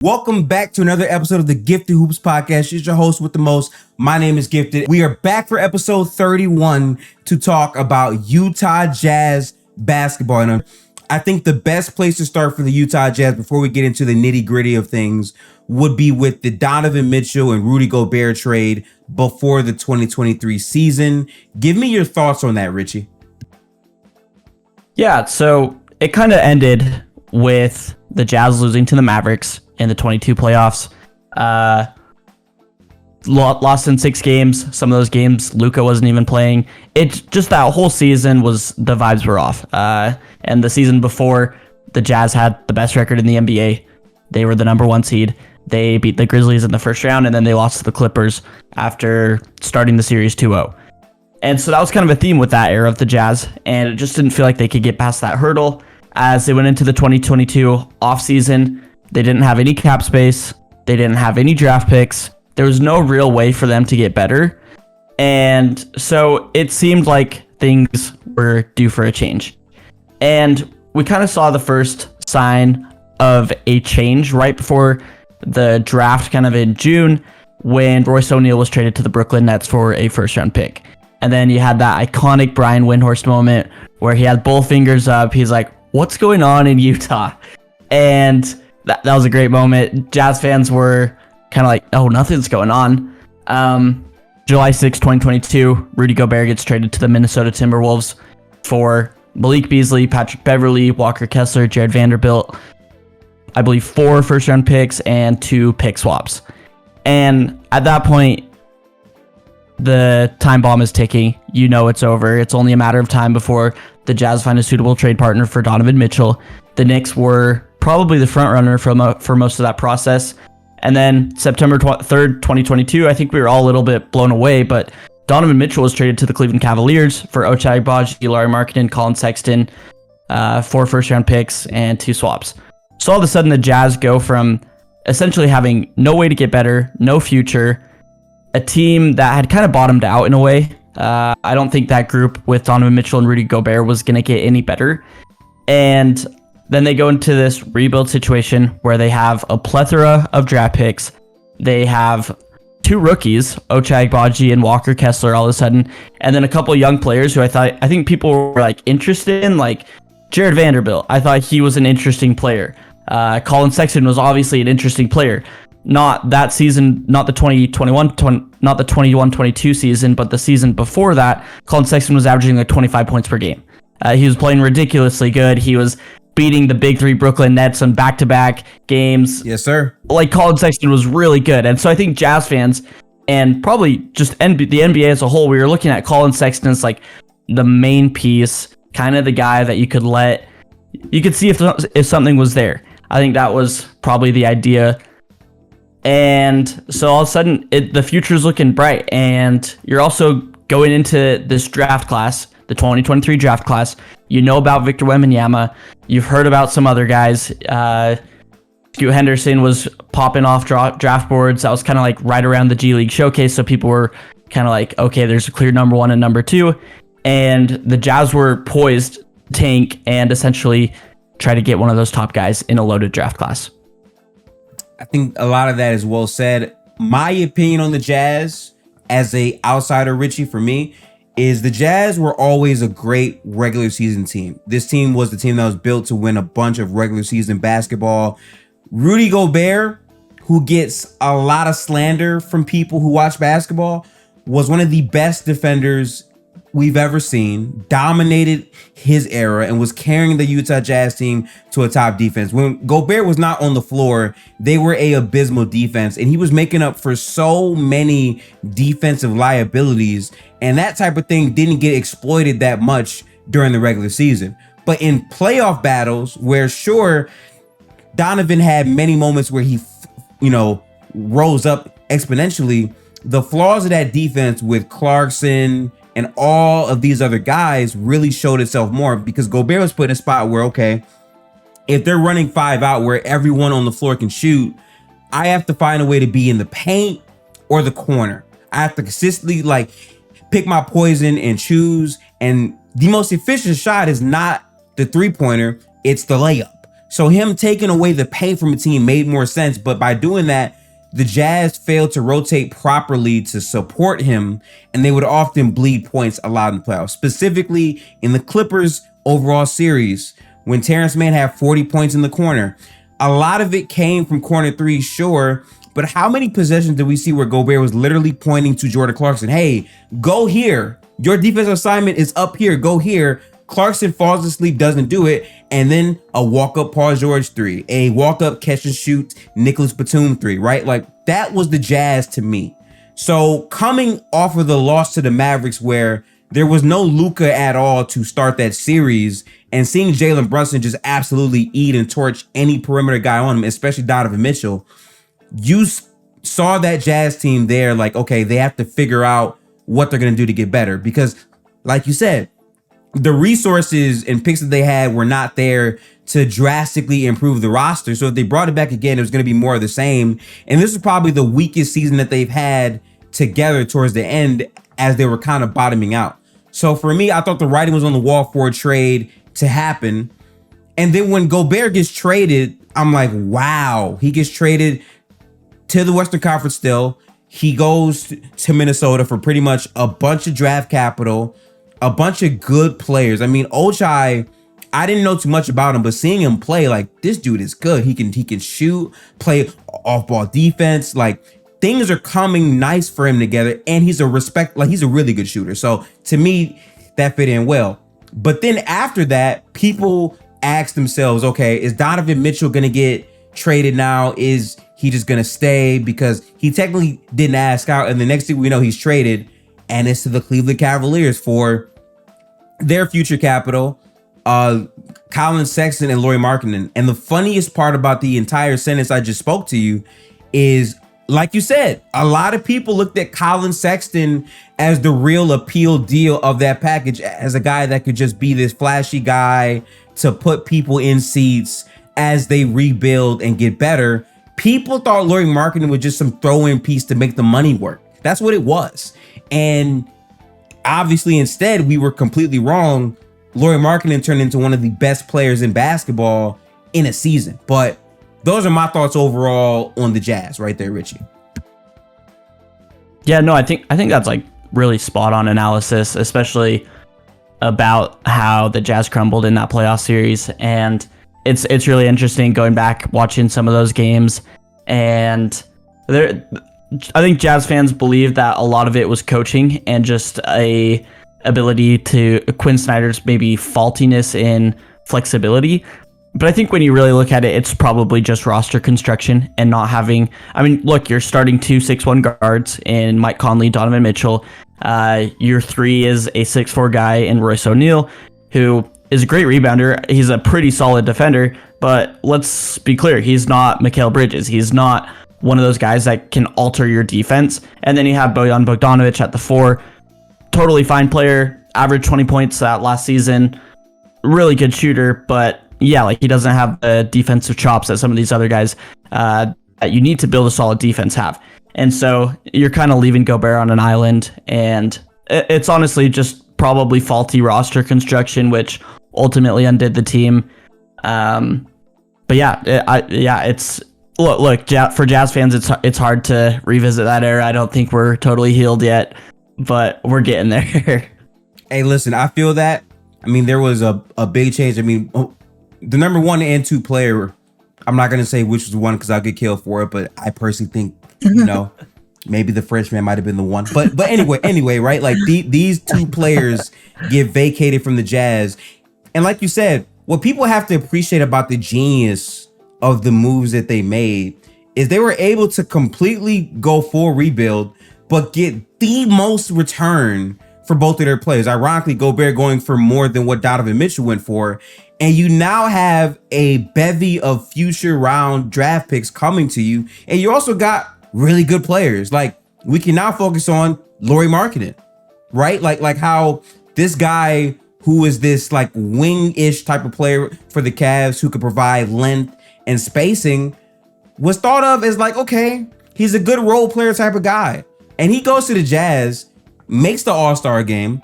Welcome back to another episode of the Gifted Hoops Podcast. It's your host with the most. My name is Gifted. We are back for episode 31 to talk about Utah Jazz basketball. And I think the best place to start for the Utah Jazz before we get into the nitty gritty of things would be with the Donovan Mitchell and Rudy Gobert trade before the 2023 season. Give me your thoughts on that, Richie. Yeah, so it kind of ended with the Jazz losing to the Mavericks in the 22 playoffs. Lost in 6 games. Some of those games, Luka wasn't even playing. It's just that whole season the vibes were off. And the season before, the Jazz had the best record in the NBA. They were the number 1 seed. They beat the Grizzlies in the first round, and then they lost to the Clippers after starting the series 2-0. And so that was kind of a theme with that era of the Jazz, and it just didn't feel like they could get past that hurdle. As they went into the 2022 offseason, they didn't have any cap space. They didn't have any draft picks. There was no real way for them to get better. And so it seemed like things were due for a change. And we kind of saw the first sign of a change right before the draft, kind of in June, when Royce O'Neal was traded to the Brooklyn Nets for a first-round pick. And then you had that iconic Brian Windhorst moment where he had both fingers up. He's like, what's going on in Utah? And that was a great moment. Jazz fans were kind of like, oh, nothing's going on. July 6, 2022, Rudy Gobert gets traded to the Minnesota Timberwolves for Malik Beasley, Patrick Beverley, Walker Kessler, Jared Vanderbilt, I believe 4 first-round picks and 2 pick swaps. And at that point, the time bomb is ticking. You know it's over. It's only a matter of time before the Jazz find a suitable trade partner for Donovan Mitchell. The Knicks were probably the front runner for most of that process. And then September 3rd, 2022, I think we were all a little bit blown away, but Donovan Mitchell was traded to the Cleveland Cavaliers for Ochai Agbaji, Lauri Markanen, Colin Sexton, 4 first-round picks, and 2 swaps. So all of a sudden, the Jazz go from essentially having no way to get better, no future, a team that had kind of bottomed out in a way. I don't think that group with Donovan Mitchell and Rudy Gobert was going to get any better. And then they go into this rebuild situation where they have a plethora of draft picks. They have 2 rookies, Ochai Agbaji and Walker Kessler, all of a sudden, and then a couple of young players who I think people were like interested in, like Jared Vanderbilt. I thought he was an interesting player. Colin Sexton was obviously an interesting player. Not that season, not the 21-22 season, but the season before that, Colin Sexton was averaging like 25 points per game. He was playing ridiculously good. He was beating the big 3 Brooklyn Nets on back-to-back games. Yes, sir. Like, Colin Sexton was really good. And so I think Jazz fans, and probably just the NBA as a whole, we were looking at Colin Sexton as like the main piece, kind of the guy that you could see if something was there. I think that was probably the idea. And so all of a sudden, the future's looking bright. And you're also going into this draft class, the 2023 draft class. You know about Victor Wembanyama. You've heard about some other guys. Scoot Henderson was popping off draft boards. That was kind of like right around the G League showcase. So people were kind of like, okay, there's a clear number 1 and number 2. And the Jazz were poised to tank and essentially try to get one of those top guys in a loaded draft class. I think a lot of that is well said. My opinion on the Jazz as a outsider, Richie, for me, is the Jazz were always a great regular season team. This team was the team that was built to win a bunch of regular season basketball. Rudy Gobert, who gets a lot of slander from people who watch basketball, was one of the best defenders we've ever seen, dominated his era, and was carrying the Utah Jazz team to a top defense. When Gobert was not on the floor, they were a abysmal defense, and he was making up for so many defensive liabilities, and that type of thing didn't get exploited that much during the regular season. But in playoff battles, where sure, Donovan had many moments where he, rose up exponentially, the flaws of that defense with Clarkson and all of these other guys really showed itself more, because Gobert was put in a spot where, okay, if they're running 5 out where everyone on the floor can shoot, I have to find a way to be in the paint or the corner. I have to consistently pick my poison and choose. And the most efficient shot is not the 3-pointer, it's the layup. So him taking away the paint from a team made more sense. But by doing that, the Jazz failed to rotate properly to support him, and they would often bleed points a lot in the playoffs. Specifically in the Clippers overall series, when Terrence Mann had 40 points in the corner, a lot of it came from corner three, sure, but how many possessions did we see where Gobert was literally pointing to Jordan Clarkson? Hey, go here. Your defensive assignment is up here. Go here. Clarkson falls asleep, doesn't do it, and then a walk-up Paul George three, a walk-up catch-and-shoot Nicholas Batum three, right? Like, that was the Jazz to me. So coming off of the loss to the Mavericks where there was no Luka at all to start that series, and seeing Jalen Brunson just absolutely eat and torch any perimeter guy on him, especially Donovan Mitchell, you saw that Jazz team there like, okay, they have to figure out what they're going to do to get better. Because like you said, the resources and picks that they had were not there to drastically improve the roster. So if they brought it back again, it was going to be more of the same. And this is probably the weakest season that they've had together towards the end as they were kind of bottoming out. So for me, I thought the writing was on the wall for a trade to happen. And then when Gobert gets traded, I'm like, wow, he gets traded to the Western Conference still. He goes to Minnesota for pretty much a bunch of draft capital, a bunch of good players. I mean, Ochai, I didn't know too much about him, but seeing him play, like, this dude is good. He can shoot, play off-ball defense. Like, things are coming nice for him together, and he's a really good shooter. So to me, that fit in well. But then after that, people ask themselves, okay, is Donovan Mitchell going to get traded now? Is he just going to stay? Because he technically didn't ask out, and the next thing we know, he's traded, and it's to the Cleveland Cavaliers for their future capital, Colin Sexton and Lauri Markanen. And the funniest part about the entire sentence I just spoke to you is, like you said, a lot of people looked at Colin Sexton as the real appeal deal of that package, as a guy that could just be this flashy guy to put people in seats as they rebuild and get better. People thought Lauri Markanen was just some throw-in piece to make the money work. That's what it was. And obviously, instead, we were completely wrong. Lauri Markanen turned into one of the best players in basketball in a season. But those are my thoughts overall on the Jazz right there, Richie. Yeah, no, I think that's like really spot on analysis, especially about how the Jazz crumbled in that playoff series. And it's really interesting going back, watching some of those games. And I think Jazz fans believe that a lot of it was coaching and just a ability to Quinn Snyder's maybe faultiness in flexibility. But I think when you really look at it, it's probably just roster construction and not having, I mean, look, you're starting 2 6'1" guards in Mike Conley, Donovan Mitchell. Your 3 is a 6'4" guy in Royce O'Neal, who is a great rebounder. He's a pretty solid defender, but let's be clear, he's not Mikal Bridges. He's not one of those guys that can alter your defense. And then you have Bojan Bogdanovic at the 4, totally fine player, averaged 20 points that last season, really good shooter, but yeah, like he doesn't have the defensive chops that some of these other guys that you need to build a solid defense have. And so you're kind of leaving Gobert on an island, and it's honestly just probably faulty roster construction, which ultimately undid the team. But yeah, it's look for Jazz fans, it's hard to revisit that era. I don't think we're totally healed yet, but we're getting there. Hey, listen, I feel that. I mean, there was a big change. I mean, the number 1 and 2 player, I'm not going to say which was the one because I'll get killed for it, but I personally think, maybe the Frenchman might have been the one. But anyway, right? Like these 2 players get vacated from the Jazz. And like you said, what people have to appreciate about the genius of the moves that they made is they were able to completely go full rebuild, but get the most return for both of their players. Ironically, Gobert going for more than what Donovan Mitchell went for. And you now have a bevy of future round draft picks coming to you. And you also got really good players. Like, we can now focus on Lauri Markanen, right? Like how this guy who is this like wing-ish type of player for the Cavs who could provide length and spacing was thought of as like, okay, he's a good role player type of guy. And he goes to the Jazz, makes the All-Star game.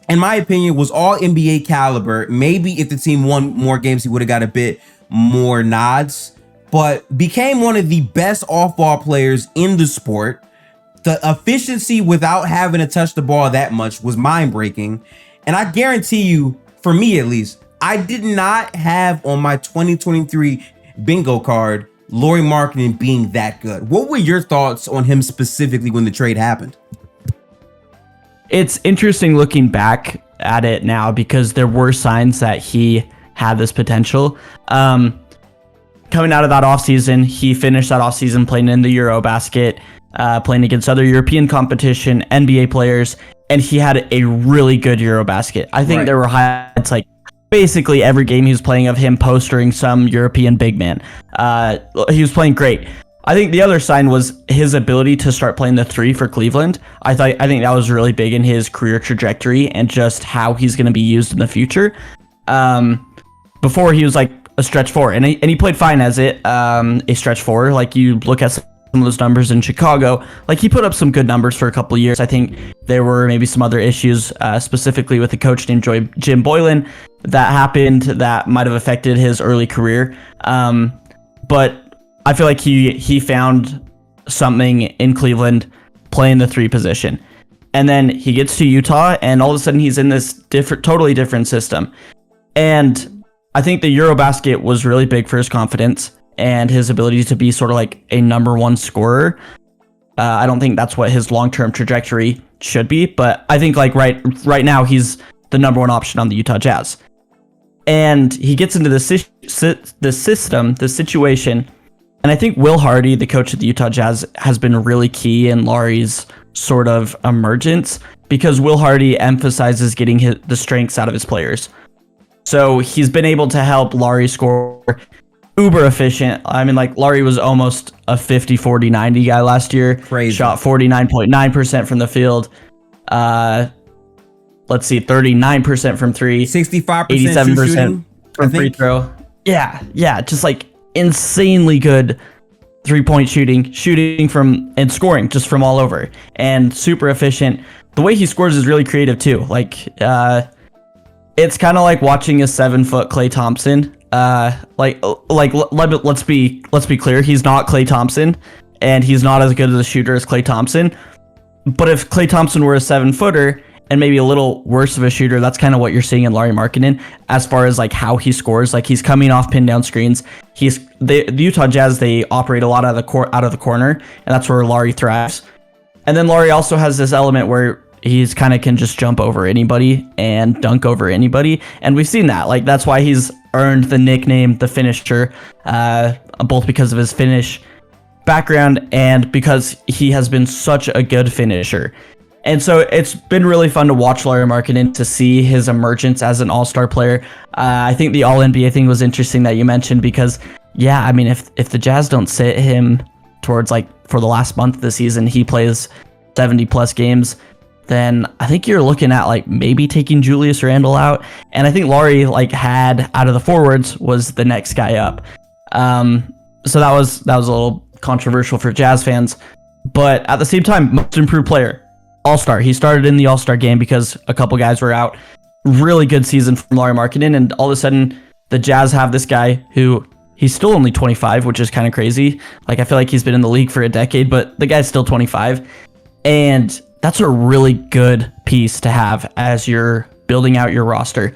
In my opinion, was all NBA caliber. Maybe if the team won more games, he would have got a bit more nods, but became one of the best off-ball players in the sport. The efficiency without having to touch the ball that much was mind-breaking. And I guarantee you, for me at least, I did not have on my 2023 bingo card Lauri Markanen being that good. What were your thoughts on him specifically when the trade happened? It's interesting looking back at it now because there were signs that he had this potential. Coming out of that offseason, he finished that offseason playing in the Eurobasket, playing against other European competition, NBA players, and he had a really good Eurobasket. I think there were highlights like basically every game he was playing of him postering some European big man. He was playing great. I think the other sign was his ability to start playing the three for Cleveland. I think that was really big in his career trajectory and just how he's going to be used in the future. Before he was like a stretch four, and he played fine as it, a stretch four. Like you look at some of those numbers in Chicago, like he put up some good numbers for a couple of years. I think there were maybe some other issues, specifically with a coach named Jim Boylan, that happened that might have affected his early career. But I feel like he found something in Cleveland playing the three position. And then he gets to Utah and all of a sudden he's in this totally different system. And I think the Eurobasket was really big for his confidence and his ability to be sort of like a number one scorer. I don't think that's what his long-term trajectory should be, but I think like right now he's the number one option on the Utah Jazz. And he gets into the system, the situation. And I think Will Hardy, the coach of the Utah Jazz, has been really key in Lauri's sort of emergence because Will Hardy emphasizes getting the strengths out of his players. So he's been able to help Lauri score uber efficient. I mean, like Lauri was almost a 50, 40, 90 guy last year. Crazy. Shot 49.9% from the field. Let's see, 39% from three. 65% 87% shooting, from free throw. Yeah, just like insanely good 3-point shooting from and scoring just from all over and super efficient. The way he scores is really creative too. Like it's kind of like watching a 7-foot Klay Thompson. Let's be clear, he's not Klay Thompson and he's not as good as a shooter as Klay Thompson. But if Klay Thompson were a 7-footer and maybe a little worse of a shooter, that's kind of what you're seeing in Lauri Markkanen as far as like how he scores. Like he's coming off pin down screens. The Utah Jazz, they operate a lot out of the corner, and that's where Lauri thrives. And then Lauri also has this element where he's kind of can just jump over anybody and dunk over anybody, and we've seen that. Like that's why he's earned the nickname the Finisher, both because of his finish background and because he has been such a good finisher. And so it's been really fun to watch Lauri Markkanen, to see his emergence as an all-star player. I think the All-NBA thing was interesting that you mentioned because, yeah, I mean, if the Jazz don't sit him towards, like, for the last month of the season, he plays 70-plus games, then I think you're looking at, like, maybe taking Julius Randle out. And I think Lauri, like, had, out of the forwards, was the next guy up. So that was a little controversial for Jazz fans. But at the same time, most improved player. All-Star. He started in the All-Star game because a couple guys were out. Really good season from Lauri Markkanen, and all of a sudden the Jazz have this guy who he's still only 25, which is kind of crazy. Like I feel like he's been in the league for a decade, but the guy's still 25. And that's a really good piece to have as you're building out your roster.